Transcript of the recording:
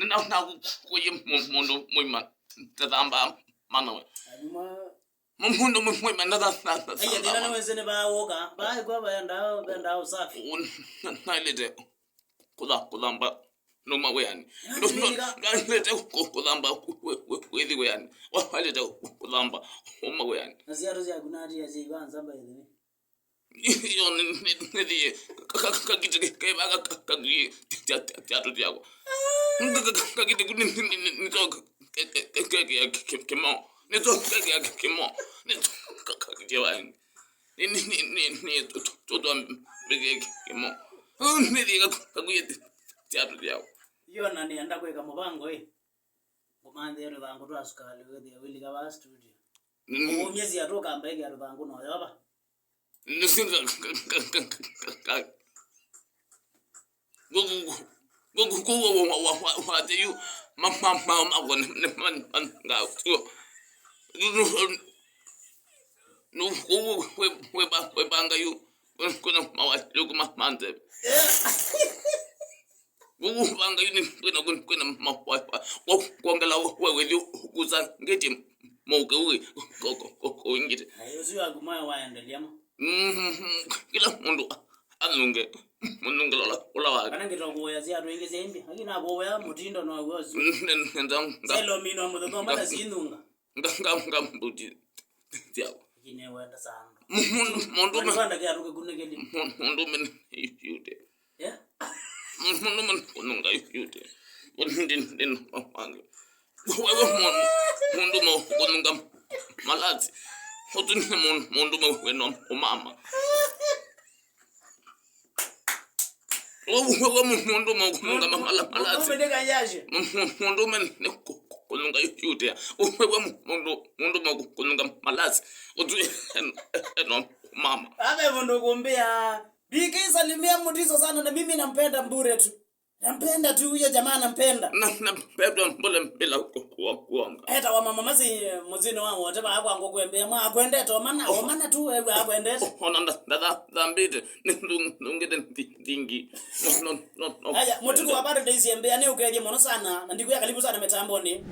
na kuye mundu mwima tazamba mana we mundu mwima nada aya dina na wenzene bawoka ba kwa benda usafi nailete kulamba noma we yani ngalete kulamba wethi we yani walete kulamba uma we yani nasiaro ya gunati ya zibanza ba ile iyo ni kakite kaibaga kagi teatro diago kakite ni to kemo ni to kemo ni to kakite wa ni to bege kemo ni diga kagi teatro diago iyo nani anda kweka mubango komande yero bango twasukali wethi wili ka ba studio miezi ya toka mbege ya bango no yaba Listen, what you, Mama, no, we banga you, look my man. Who banga you, with you, who's get him, moke away, go and get it. I use you a guma and the yam. Kila mundu anunge lola kana ngitongo ya zia twenge zembi akina boya mutindo no gozi ndanga selo mino mudo mbata zinunga nganga mbuti tiago kine wenda sana mundu manda kya ruke kunekeli mundu men yude yeah mundu men kununga yude ndin mangi wewe mundu mo kununga malati Hotun mundu mweno mama. Wewe mundu mwakunga malati. Mundu mwene kununga yude. Wewe mundu mwakunga malati. Otu eno mama. Ame mundu kumbia. Biki salimia Mutiso sana na mimi nampenda mbure tu. Nampenda tu huyo jamaa nampenda. Nampenda mbole bila kuomba. Eta wa mama mazi muzini wangu wote ba akwangu kwembea mwa akwende to mana tu wewe akwende. Ona ndambite ndungete ndingi. No. Aya mutiko wa bado daisy mbea ne ukeje mono sana na ndikuya karibu sana metamboni.